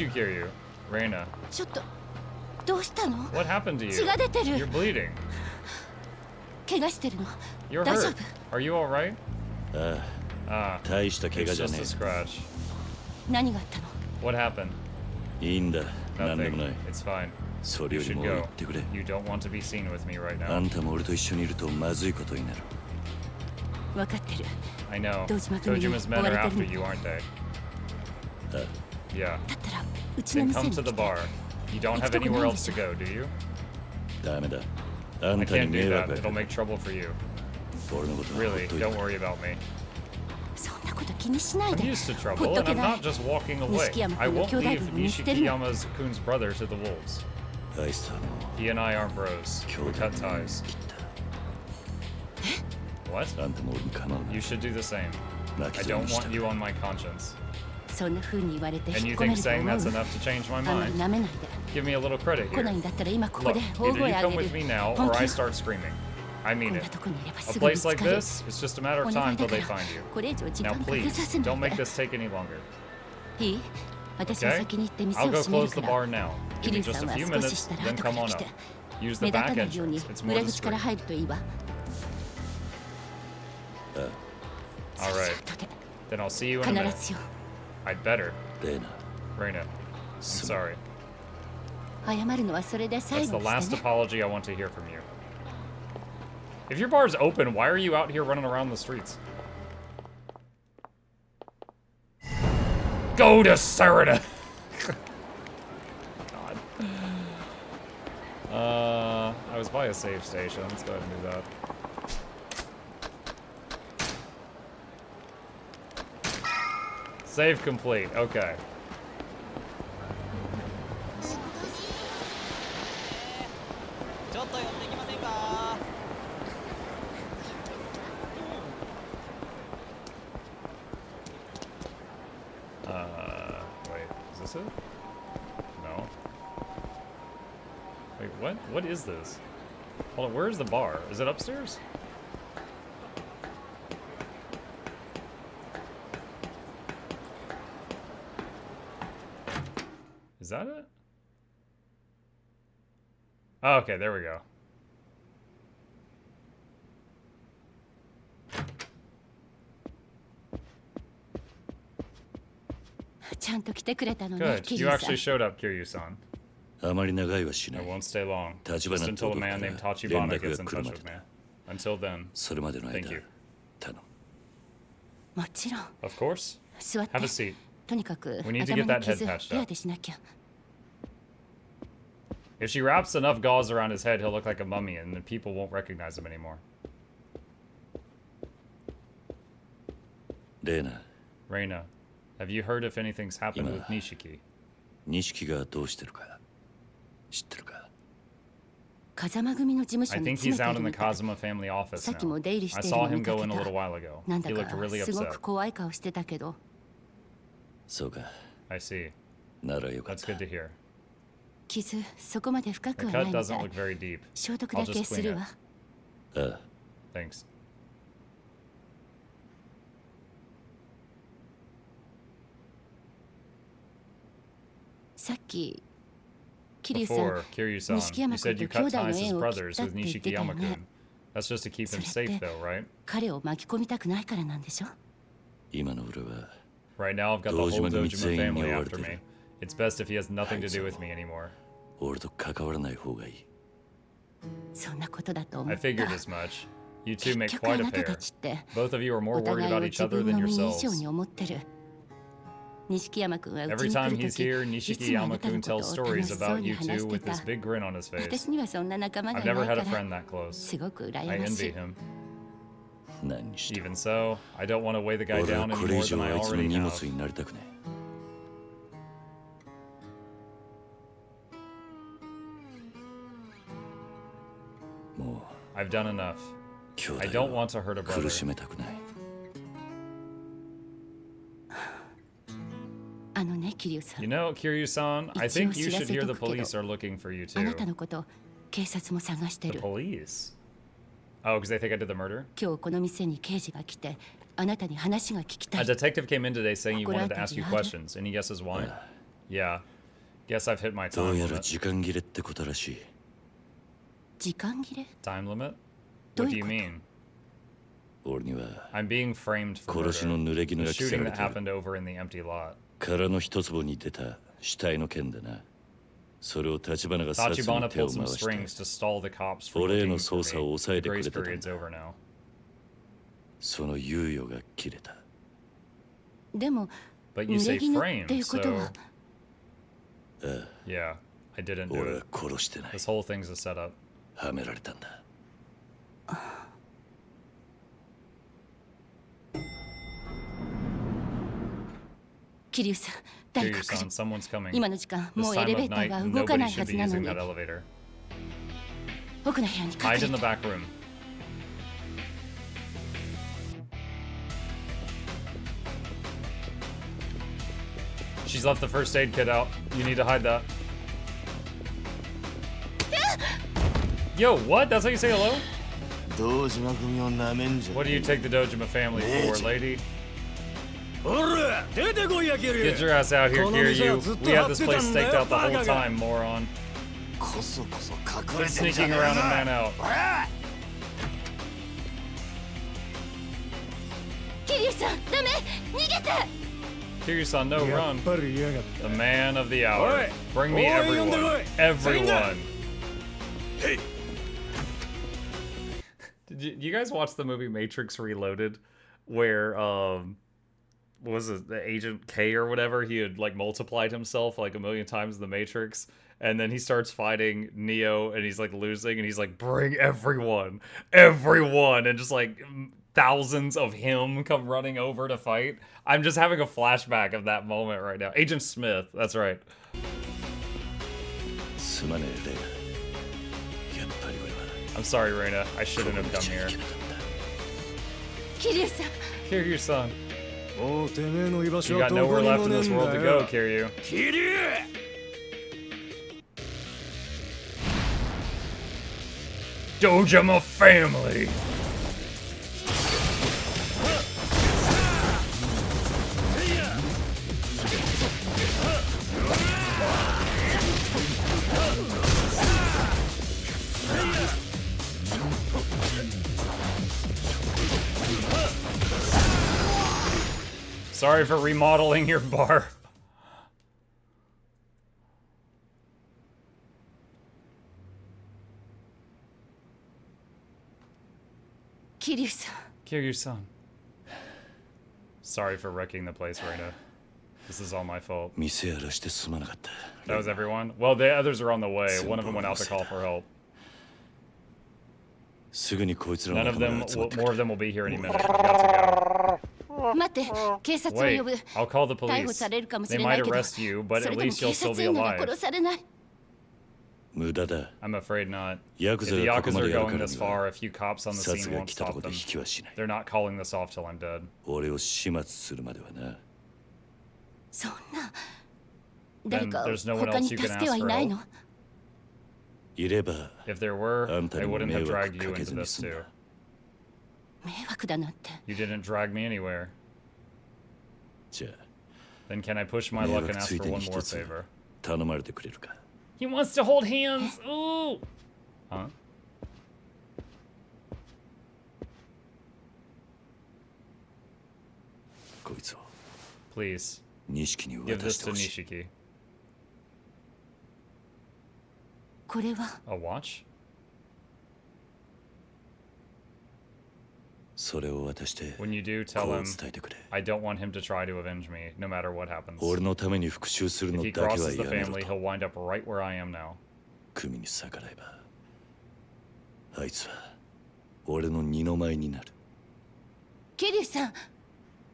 you, Kiryu? Reina. ちょっとどうしたの? What happened to you? 血が出てる。 You're bleeding. 怪我してるの? You're 大丈 hurt. 夫? Are you all right? ああ、大した怪我 It's じゃ just ね a scratch. 何があったの? What happened? え。いいんだ、なんで Nothing. もない。 It's fine. それ You より should も言 go. ってくれ。 You don't want to be seen with me right あ now. んたも俺と一緒にいるとまずいことになる。分かってる。 I know. 堂島組に Tojima's men 追わ are れて after る you, の。 aren't they? あ Yeah. だったらうちの Then 店 come に to 来 the て。 bar. You don't have anywhere else to go, do you? ダメだ。あ I んたに can't do 迷 that. 惑が It'll かか make る。 trouble for you. 俺のことはほっ Really, といて don't worry about me. そんなこと気にしない I'm で。 used to ほっ trouble, と and け I'm ない not。just walking away. Nishikiyama I 君の won't 兄弟 leave 分に捨てるの。 Nishikiyama's-kun's brother to the wolves. あいつとはも He and I aren't bros. う兄 We 弟 cut に ties. 切っ What? た。あんたも俺に構うな。 You should do the same. 泣 I き添え don't にした want you on my conscience. そんな風に言われて And 引 you っ込め think ると saying 思う that's enough to change my あんまり mind? 舐めないで。 Give me a little credit 来ない here. んだったら今ここ Look, で大 either 声 you あ come げ with る。 me now, 本 or 気 I よ。 start screaming. I こ mean ん it. なとこにいれば A すぐ見 place つ like かる。 this, it's just a matter お of 願 time いだ till か they ら find you. これ以上時 Now 間かけ please, させな don't い make で。 this take any longer. いい？私は Okay? 先に行って店 I'll を go 閉める close the か bar ら。 now. 桐 Give me 生さ just ん a は few 少し minutes, したら then 後か come ら on 来 up. て。 Use the 目立 back たないよう entrance. に It's more 裏口から discreet. 入るといいわ。 All それ right. じゃ後で Then I'll see you in a 必 minute. ずよ。 I'd better. レーナ、 Reina, I'm すまん。 sorry. 謝るのはそれで最 That's 後 the に last してね。 apology I want to hear from you. If your bar's open, why are you out here running around the streets? Go to Serena! God. I was by a save station. Let's go ahead and do that. Save complete. Okay. Wait, is this it? No. Wait, what? What is this? Hold on, where's the bar? Is it upstairs? Is that it? Oh, okay, there we go. ちゃんと来てくれたのね、 Good. 桐 You 生さ actually ん。 showed up, Kiryu-san. あまり長いはしな I い。 won't stay long. 立 Just 花 until 東 a 部か man ら named 連 Tachibana 絡 gets が in 来る touch ま with で me. だ。 Until then, それまでの thank 間 you. 頼む。もちろん。 Of course. 座って Have a seat. とにかく We need to 頭 get の that head 傷 patched ケア up. でしなきゃ。 If she wraps enough gauze around his head, he'll look like a mummy, and then people won't recognize him anymore. レーナ、 Reina, have you heard if anything's happened Ima. with Nishiki? 錦がどうしてるか知ってるか。風間組の事務所 I に think 詰 he's めて out い in る the みたい。 Kazuma family office さっきも now. 出入りし I ている saw の him 見か go け in a little た。 while ago. なんだ He か looked really すご upset. く怖い顔してたけど。そうか。 I see. ならよかっ That's た good。to hear. 傷、そこまで深く The はな cut いみた doesn't い look。very deep. 消毒 I'll だけ just す clean る it. わ。ああ、 Thanks. さっき、桐生さん、 Before, Kiryu-san, 錦 you 山 said 君 you と兄 cut 弟の ties as 縁を切 brothers った with って言ってたよ Nishiki-yama-kun. ね。 That's just to keep そ him れっ safe て though, right? 彼を巻き込みたくないからなんでしょ。今の俺は Right now I've got the whole Dojima Dojima Mitsuei familyに追われ after て me. る。 It's best if he has nothing to do with me anymore. 俺と関わらない方がいい。そんなことだと思 I った。 figured as much. You two 結 make 局あ quite a なたた pair. ちって Both of you are お more 互 worried いを about 自 each other 分 than の身以上 yourselves. に思ってる。錦山君はうち Every に来 time る he's とき、 here, いつもあなた Nishiki-yama-kun のことを tells 楽 stories しそう about に you 話 two して with た。 this big grin on his face. 私にはそんな仲間が I've いな never い had か a friend ら、 that close. すごく I 羨まし envy い。 him. 何にしても Even so, I don't want to weigh the guy 俺 down は any これ以 more 上 than I あいつの already 荷物 have. になりたくねえ。も I've done enough. う兄 I 弟 don't を want to hurt a 苦 brother. しめたくない。あのね、桐生さ You ん。 know, Kiryu-san, I 一応 think you 知ら should せ hear と the くけど、 police are looking for you あなた too. のこと警察も探して The る。 police? Oh, because they think I did the murder? 今日この店に刑事が来て、あなたに話が聞きた A い。 detective came in today saying he wanted to ask you Kokoro questions. Any guesses why? Yeah. Guess I've hit my ど time うやら limit. 時間切れってことらしい。時間切れ Time limit? ど What う do い you うこと mean? 俺には I'm being framed for 殺しの murder. 濡れ衣 The が着せ shooting られ that てる。 happened over in the empty lot. 殻の一坪に出た死体の件でな。それを橘が殺に Tachibana 手を pulled 回 some して strings to stall the cops from 俺へ looking の for 捜査を me. 抑え The てくれ grace てたん period's だ。 over now. その猶予が切れた。でも But you 濡 say れ衣っ framed, ていうこと so は yeah, I didn't do 俺は it. 殺してない。 This whole thing's a setup. はめられたんだ。桐生さん、誰 Here, か your 来 son. る。 Someone's coming. 今の時間、も This うエレ time ベ of ーター night, が動かな nobody いは should ず be なの using に that elevator. 奥の部屋に Hide 隠 in れ the て。 back room. She's left the first aid kit out. You need to hide that. Yo, what? That's how you say hello? 堂島組をなめんじゃ What do you take the Dojima family for, lady? ほら出てこいやキリ Get your ass out here, この Kiryu. 店はずっと We have 張っ this てた place んだ staked よ out the バ whole カが time, moron. こそこそ隠れてんじゃ Sneaking ねえ around ぞ and man out. ほら桐生さん、ダメ逃げて Kiryu-san, no, や run. っぱり嫌がっ The man of the hour. Oi. Bring me Oi, everyone. oi. Everyone. Hey. Did you guys watch the movie Matrix Reloaded? Where, what was it, the Agent K or whatever? He had, like, multiplied himself, like, a million times in the Matrix. And then he starts fighting Neo, and he's, like, losing. And he's like, bring everyone. Everyone. And just, like, thousands of him come running over to fight. I'm just having a flashback of that moment right now. Agent Smith. That's right. すまねえレイナ。やっぱり俺は I'm sorry, Reina. I こ shouldn't こ have に come 来ちゃ here. いけなかった。桐生さん、 Kiryu, son. もうてめえの居場 You 所は got ど nowhere こに left も in ねえ this ん world to だ go, よ Kiryu. キリュウ Dojima family. Sorry for remodeling your bar. 桐生さん、 Kiryu-san. Sorry for wrecking the place, Reina. This is all my fault. 店やらしてすまなかった。 That was everyone? Well, the others are on the way. One of them went out to call for help. すぐにこいつらの None of 仲間 them, が集まってく more る of them will be here any minute. We got to 待って、警察 go. を Wait, 呼ぶ。 I'll call the 逮捕 police. されるかもし They れな might いけど、 arrest you, but そ at れでも least 警 you'll still 察 be 員なら alive. 殺されない。無駄だ。 I'm afraid not. If ヤクザ the がここ Yakuza ま are でやる going から this には far, a few cops on the 殺 scene が won't 来たと stop こで them. 引きはしない。 They're not calling this off till I'm dead. 俺を始末するまではな。そんな。誰 Then か there's no one 他 else に you 助 can けは ask い for ない help. の？いれば If there were, あんた they にも wouldn't 迷 have 惑 dragged か you け into ずに this 済ん too. だ。迷惑だなんて。You didn't drag me anywhere. じゃあ Then can I push my 迷 luck 惑 and つ ask い for でに one more 一つ favor? 頼まれてくれるか。 He wants to hold hands. Ooh. Huh? こいつを Please 錦に give 渡 this して to ほしい。 Nishiki. これは A watch? それを渡して When you do, こ tell う him 伝えてくれ。 I don't want him to try to avenge me, no matter what happens. 俺のために復讐する If の he だけは crosses the やめろ family, と he'll wind up right where I am now. 組に逆らえばあいつは俺の二の舞になる。桐生さん、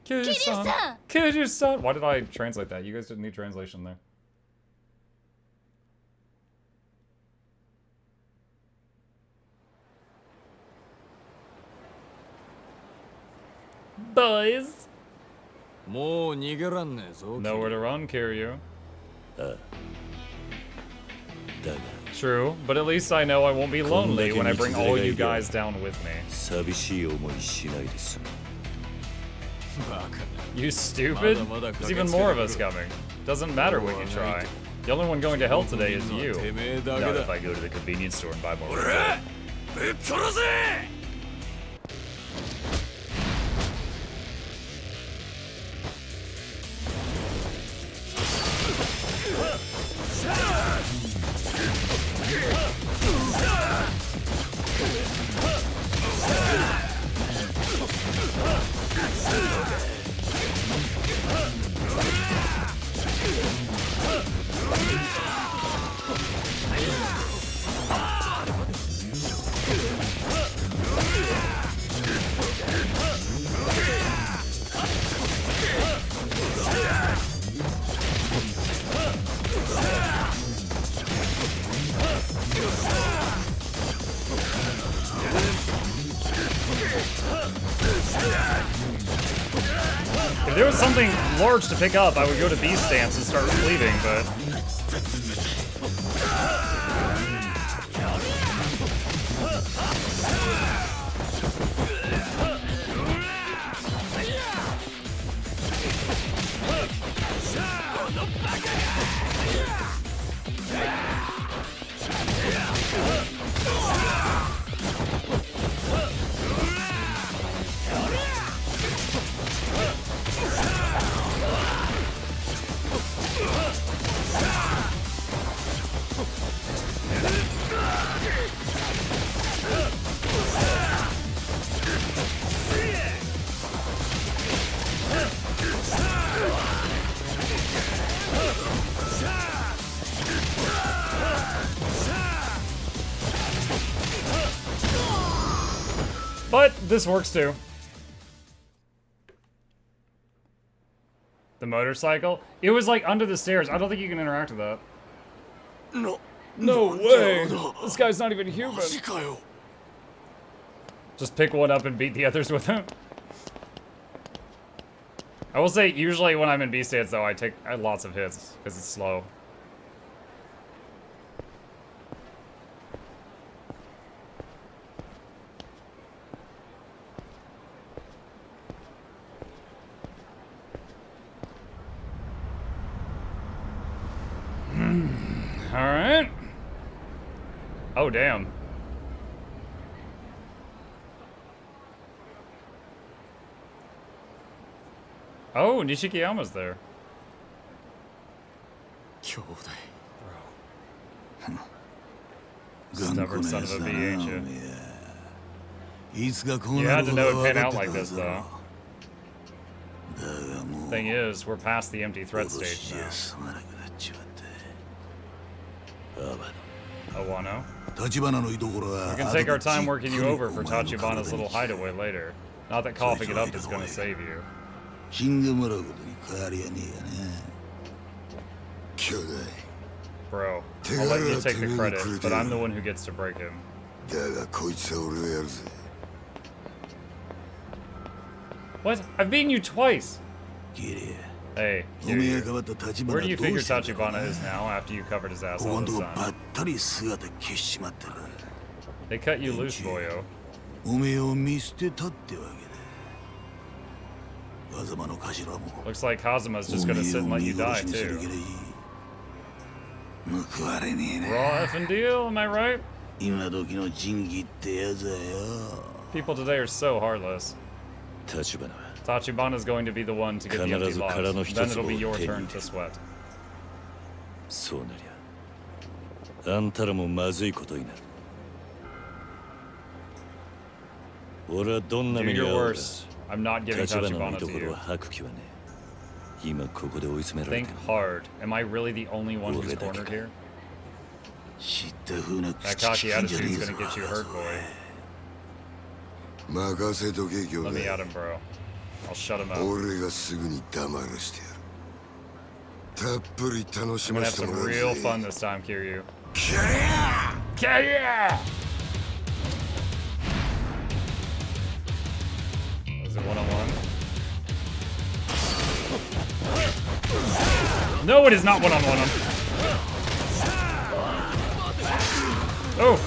Kiryu-san! Kiryu-san! Kiryu-san! Why did I translate that? You guys didn't need translation there. Boys! もう逃げらんねえぞ Nowhere to run, Kiryu. だが True, but at least I know I won't be lonely when I bring all you guys down with me. 寂しい思いしないで済む。バカ You stupid? Mother, There's even more of us coming. Doesn't matter what you try. The only one going to hell today is you. てめえだけ Not だ if I go to the convenience store and buy more. ぶっ殺せ If there was something large to pick up, I would go to B stance and start cleaving, but... But this works too. The motorcycle? It was like under the stairs. I don't think you can interact with that. No way! This guy's not even human. マジかよ Just pick one up and beat the others with him. I will say, usually when I'm in B stance though, I take lots of hits, because it's slow. Alright. Oh, damn. Oh, Nishikiyama's there. 兄弟 Stubborn son of a bee, ain't you? いつかこう You な had る to こと know は it'd 分 pan かっ out て like たは this, ずだ though. だがもう Thing is, we're past the empty threat 脅 stage しじゃ now. 済まなくなっちまってアバ Oh, Wano? 立花の居所は We can take our time working you over for Tachibana's little hideaway later. Not that coughing it up is gonna save you. 死んでもらうことに変わりはねえがな兄弟 Bro, I'll let you take the credit, but I'm the one who gets to break him. だがこいつは俺がやるぜ What? I've beaten you twice! キリ Hey, おめえが Kiryu, 変わった立花 where do you どう figure したんだろう Tachibana な is now after you covered his ass ここ all ん the とこば time? ったり姿消しちまったら They cut you loose, boyo. おめえを見捨てたってわけだ狭間の頭も Looks like Kazuma's just おめ gonna え sit を and let 見 you 殺 die, しにする too. けらいい報われねえな Raw effing deal, am I right? 今時の仁義ってやつはよ People today are so heartless. 立花 Tachibana's going to be the one to get the empty lot. Then it'll be your turn to sweat. そうなりゃあんたらもまずいことになる俺はどんな Do 目に遭 your おうが worst. I'm not giving 立花の Tachibana 居 to 所 you. は吐く気はねえ今ここで追い詰められ Think てる hard. Am I really the only one who's cornered here? 知った風な That 口 cocky 利くんじゃねえ attitude's ぞ gonna get you hurt, boy. 任せとけ兄弟 Let me at him, bro. I'll shut him up. 俺がすぐに黙らしてやるたっぷり楽し I'm gonna ま have せて some もらう real ぜ fun this time, Kiryu. キャリア Yeah! Is it one-on-one? No, it is not one-on-one. Oh!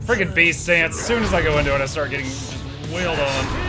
Friggin' beast stance. As soon as I go into it, I start getting just wailed on.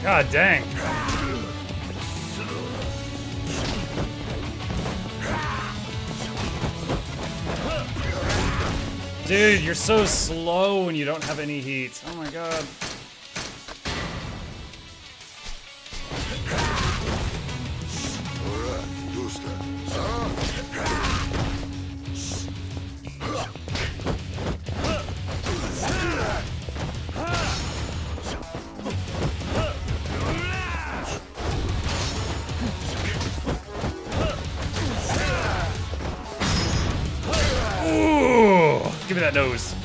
God dang. Dude, you're so slow when you don't have any heat. Oh my god. Ooh, give me that nose.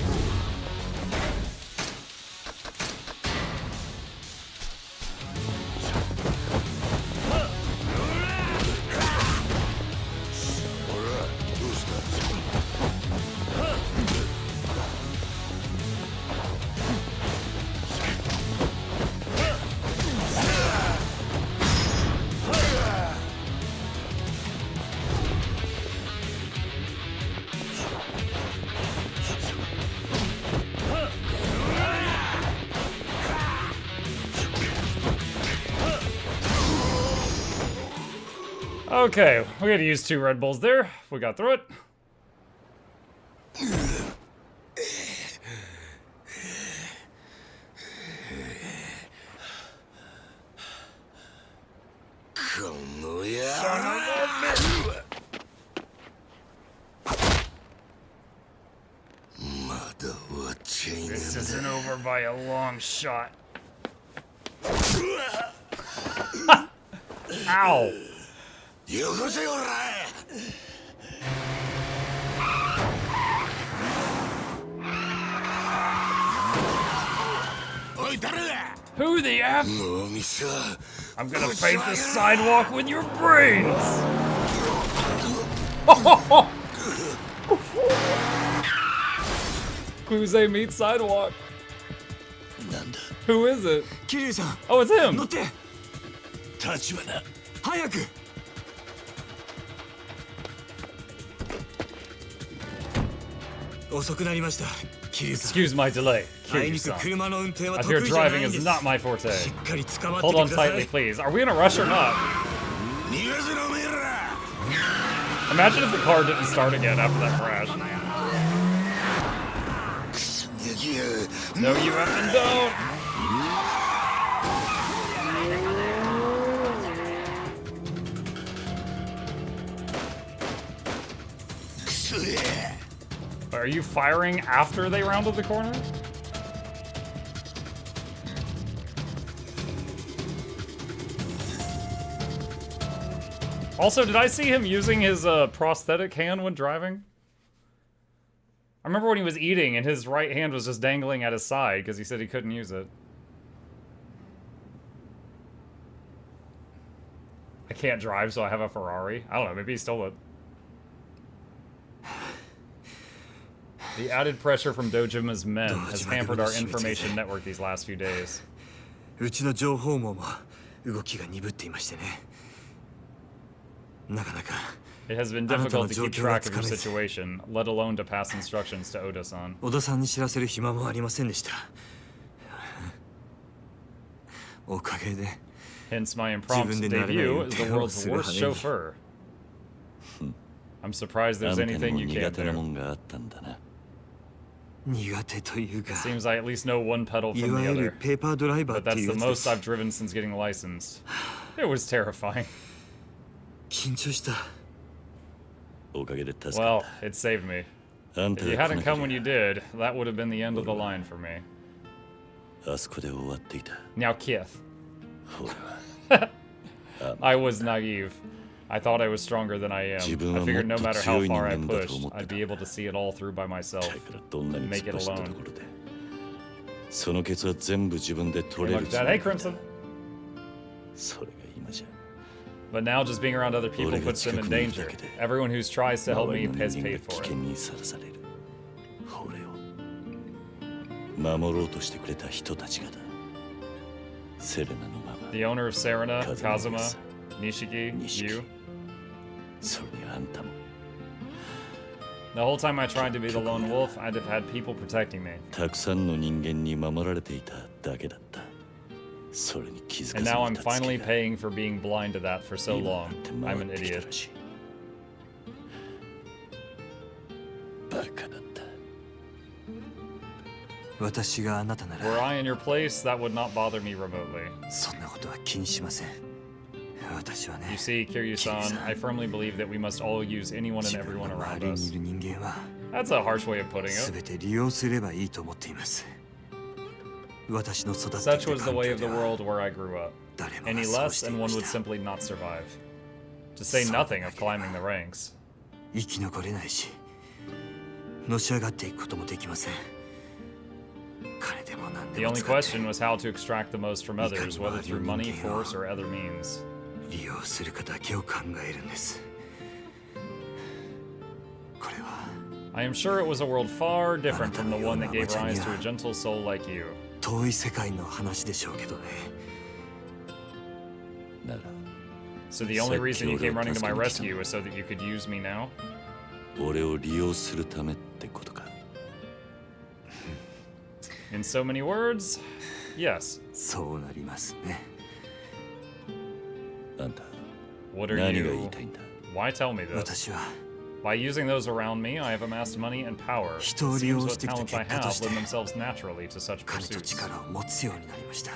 Okay, we had to use 2 Red Bulls there. We got through it. This isn't over by a long shot. Ow! Who the F? I'm gonna paint the sidewalk with your brains! Kuze meets sidewalk. Who is it? Kiryu-san, Oh, it's him! 乗って。立花、早く。遅くなりました。Excuse my delay. Kiryu-san. I fear driving is not my forte. Hold on tightly, please. Are we in a rush or not? Imagine if the car didn't start again after that crash. No, you effing don't! Are you firing after they rounded the corner? Also, did I see him using his prosthetic hand when driving? I remember when he was eating and his right hand was just dangling at his side because he said he couldn't use it. I can't drive, so I have a Ferrari. I don't know, maybe he stole it. The added pressure from Dojima's men has hampered our information network these last few days. It has been difficult to keep track of your situation, let alone to pass instructions to Oda-san. Hence my impromptu debut as the world's worst chauffeur. I'm surprised there's anything you can't 苦手なも do. んがあったんだな。苦手というか It seems I at least know one pedal い from わ the ゆる other. ペーパードライバー But ってい that's う the やつで most す I've driven since getting licensed. It was terrifying. 緊張した。おかげで助か Well, っ it saved me. た。あんた If you が来 hadn't な come け when り you did, that would have been the end of the line for me. ゃあそこで終わっていた。 Now, Kith. 俺は I was naive. I thought I was stronger than I am. I figured no matter how far I pushed, I'd be able to see it all through by myself. だからどんなに Make 突っ it 走った alone. ところでそのケツは全部自分で Hey, 取れ look る at つ that. も Hey, りだ。 Crimson. それが今じゃ But now just being around other people 俺が puts them 近 in くにいる danger. だけで Everyone who tries to help 周 me りの has 人間が paid 危 for 険 it. にさらされる。俺を守ろうとしてくれた人たちがだ。セレナのママ、 The owner of Serena, Kazuma, Kazuma, Nishiki, you. それにあんたも The whole time I tried to be the lone wolf, I'd have had people protecting me. たくさんの人間に守られていただけだった。それに気づか And ず now に I'm いたツケ finally が paying for being blind to that for so 今 long. になって I'm 回 an ってきた idiot. らしい。バカだった。私があなたな Were ら I in your place, that would not bother me remotely. そんなことは気にしません。私は You ね、 see, Kiryu-san, I firmly believe that we must all use anyone and 自分 everyone の around 周りにい us. る人間は That's a harsh way of putting す it. べて利用すればいいと思っています。私の育っていた Such was the 環 way 境 of で the は world where I grew up. 誰もが Any そうし less てい and ま one し would た。 simply not survive. To say nothing of climbing the ranks. 生き残れないし、のし上がっていくこともできません。金でも何で The も only 使って question was how to extract the most from others, whether through money, force, or other means. 利用するかだけを考えるんです。これは I am sure it was a world far different from the one that gave rise to a gentle soul like you. 遠い世界の話でしょうけどね。なら So the only reason you came running to my rescue was so that you could use me now? 俺を利用するためってことか。 In so many words, yes. そうなりますね。あんた What are 何が言い you? たいんだ。 Why tell me this? 私は By using those around me, I have amassed money and power. It 人を利 seems 用 what してきた talents I 結果と have して lend themselves naturally to such 金と pursuits. 力を持つようになりました。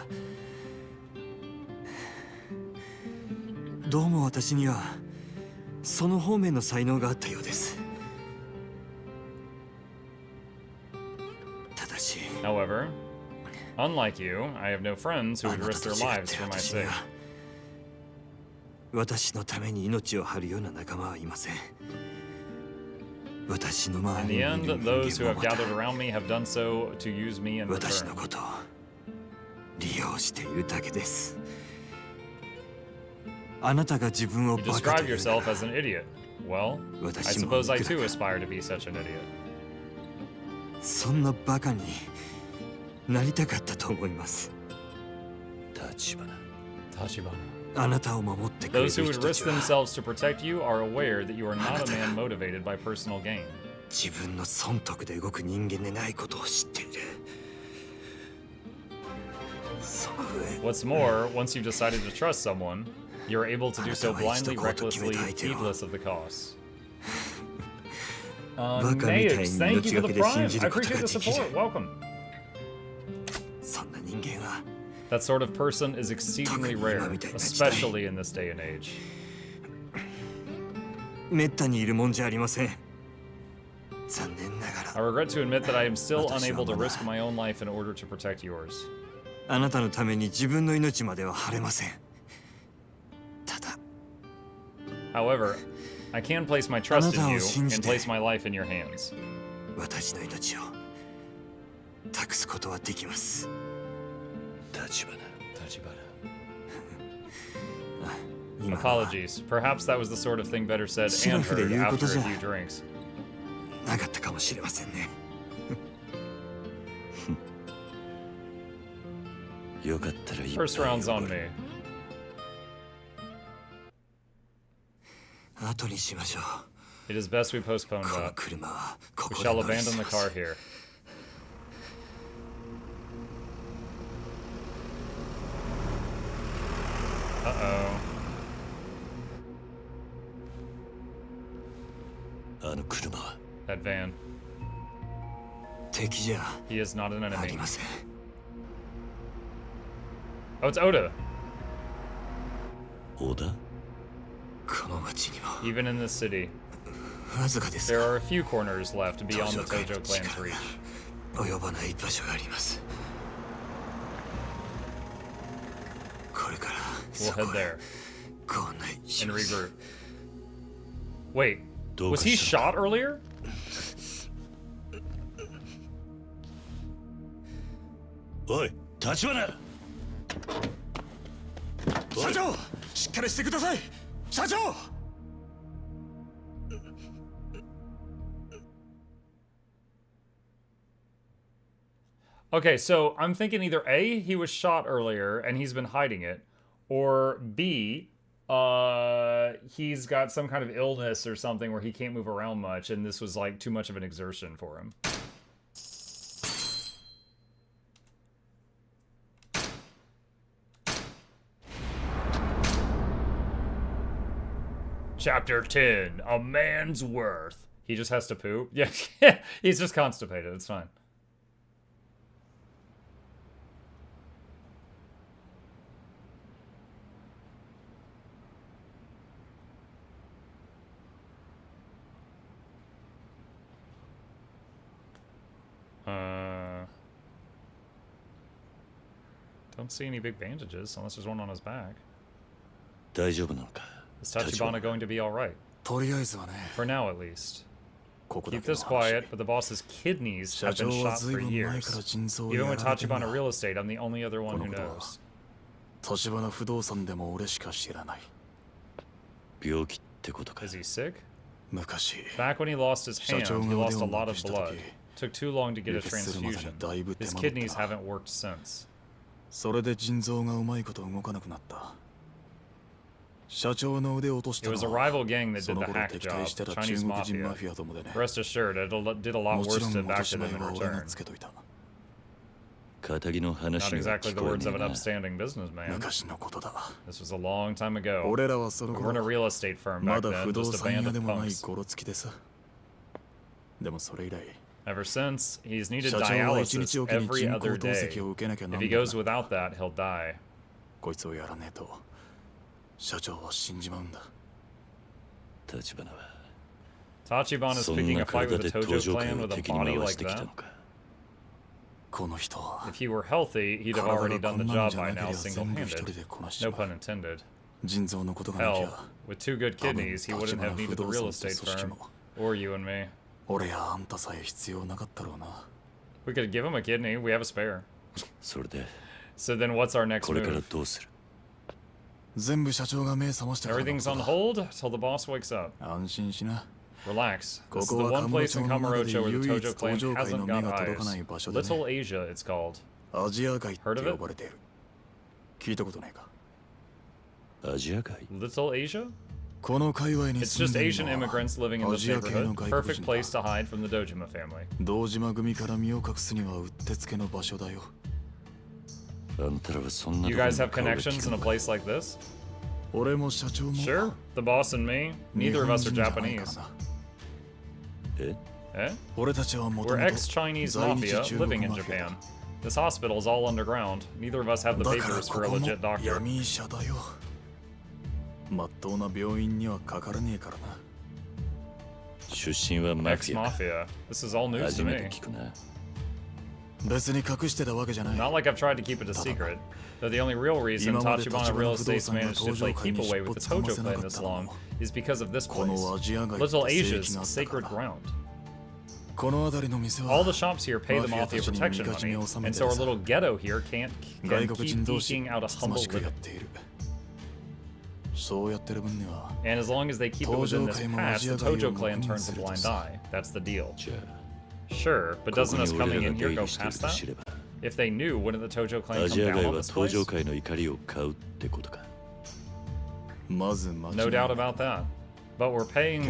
どうも私にはその方面の才能があったようです。ただし However, unlike you, I have no friends who あ would なた risk と their 違っ lives て for my 私に sake. は私のために命を張るような仲間はいません。私の In 周 the りにい end, る those 人 who 間 have もまた gathered around me have done so to use me in 私 return. のことを利用しているだけです。あなたが自分を You バカと describe 言うな yourself ら as an idiot. Well, I 私も suppose I いくら too か aspire to be such an idiot. そんなバカになりたかったと思います。立花 Tachibana. あなたを守ってくれる Those who 人 would た risk ちは themselves to protect you are aware that you are not a man motivated by personal gain. 自分の損得で動く人間でないことを知っている。その上 What's more, once you've decided to trust someone, you're able to do so blindly, recklessly, heedless of the cost. Naix, thank you for the prime. I appreciate the support. Welcome. そんな人間は That sort of person is exceedingly rare, especially in this day and age. めったにいるもんじゃありません。残念なが I ら regret to admit that I am still unable to risk my own life in order to protect yours. あなたのために自分の命までは張れません。ただ However, I can place my trust in you あなたを信じて and place my life in your hands. 私の命を託すことはできます。立花 今のは Apologies. Perhaps that was the sort of thing better said and シラフで heard 言うこ after とじゃ a few drinks. なかったかもしれませんね。よかったらいっぱい First round's on me. 後にしましょう。 It is best we postpone この that. 車はこ We こで shall 乗り abandon 過 the ごす car here. あの車は That van. 敵じゃ He is not an あ enemy. りません。 Oh, it's Oda. 織田この町にも Even in this city, わずかです there が are a few corners left beyond the 登場界 Tojo の clan's 力 reach. が及ばない場所があります。これから We'll そこ head へ there ご案内し and ます。 regroup. Wait, どう was か he した shot earlier? おい立花社長、しっかりしてください。社長。 Okay, so I'm thinking either A, he was shot earlier and he's been hiding it, or B, he's got some kind of illness or something where he can't move around much, and this was like too much of an exertion for him. Chapter 10, A Man's Worth. He just has to poop? Yeah, he's just constipated, it's fine. Don't see any big bandages, unless there's one on his back. 大丈夫なのか Is Tachibana going to be alright? とりあえずはね、 For now, at least. ここだ Keep けの this 話。 quiet, but the boss's kidneys 社 have 長 been は shot ずい for ぶん前から years. 腎臓を Even や with られてんだ。 Tachibana Real Estate, I'm the only other one who このことは knows. 立花不動産でも俺しか知らない。病気ってことか Is he sick? 昔、 Back when he lost his hand, he lost a lot of 社長が腕をなくした blood. 時、 Took too long to get a 輸血するまでに transfusion. だいぶ手 His 間取っ kidneys た。 haven't worked since. それで腎臓がうまいこと動かなくなった。社長の腕を落とし It た was a のは rival gang that そ did の the 頃 hack 敵対 job, してた Chinese 中国人マ mafia. フィアどもでね。 Rest assured, it did a lot もち worse ろ to ん落 back と to し them 前 in は俺が return. つけといた。仇の Not 話には exactly 聞 the こえ words ね of え an な upstanding businessman. 昔のことだ。 This was a long time ago. 俺らはその We weren't a 頃 real estate firm ま back だ不 then, 動 just a 産 band 屋 of でもない punks. ゴロつきでさ。でもそれ以来、 Ever since, he's needed 社長は一 dialysis 日おきに every 人 other 工透 day. 析を受けなきゃな If ん he なく goes なる。 without that, he'll die. こいつをやらねえと、社長は死んじまうんだ。立花は Tachibana's そん picking な a fight 体 with で a 登 Tojo 場界 clan を with a 敵に body 回 like してきた that? のかこの人は If he were healthy, he'd have 体 already が done こ the んなん job じゃ by なけ now りゃ全部一人 single-handed. でこなしち No まう。 pun intended. 腎臓のことがなき Hell, ゃ、 with two good 多分 kidneys, he wouldn't 立 have 花不 needed the 動 real 産って estate 組織 firm. も、 Or you and me. 俺やあんたさえ必要なかったろうな。 We could give him a kidney. We have a spare. それで So then what's our next これから move? どうする全部社長が目覚ましてからのこ Everything's と on だ。 hold till the boss wakes up. 安心しな。 Relax. This is こ the こは one place in カムロ町 Kamurocho の where the 中で唯一 Tojo clan 登場界の hasn't 目 got が届かない eyes. 場所でね。 Little Asia, it's called. アジア街って Heard of it? 呼ばれている。聞いたことないか。アジア界 Little Asia? この界隈に It's 住ん just でる Asian のは immigrants living in ア this ジア系の neighborhood. 外国 Perfect 人 place だ。 to hide from the Dojima family. 堂島組から身を隠すにはうってつけの場所だよ。あんたらはそんな You ところ guys に have 顔が利 connections く in a のか place like this? 俺も社長も Sure. The boss and me. 日 Neither of 本 us 人 are じゃないから Japanese. な。え Eh? 俺たちはもと We're もと ex-Chinese 在日 mafia 中国 living in マフィア Japan. だ。 This hospital is all underground. Neither of us have the だから papers こ for a こも legit doctor. 闇医者だよ。まっとうな病院にはかからねえからな。出身はマフィアか Ex-mafia. This is all news 初 to めて me. 聞くな別に隠してたわけじゃない。 Not like I've tried to keep it a secret. Though the only real reason 今まで Tachibana 立 Real 花不動 Estate's 産が managed to 登場 play 界 keep に away 尻 with 尾 the つかま Tojo せな clan かっ this たの long も is because of this この place. アジア街って Little 聖 Asia's 地があった sacred からな。 ground. この辺りの店 All は the shops here pay the mafia protection money, and so our little ghetto here can 外国 keep 人同士 eking out a つつま humble しくや living. っている。そうやってる分には And as long as they keep it within this Tojo pass, the clan Tojo も clan 黙認 turns す a ると blind さ。 eye. That's the deal. じゃあ Sure, but ここ doesn't に us 俺 coming ら in が出 here 入 go りしている past と that? 知れば If they knew, wouldn't the Tojo ア clan ジ come ア街 down on は this 登場 place? 界の怒りを買うってことかまず間違い No ない doubt about that. But we're paying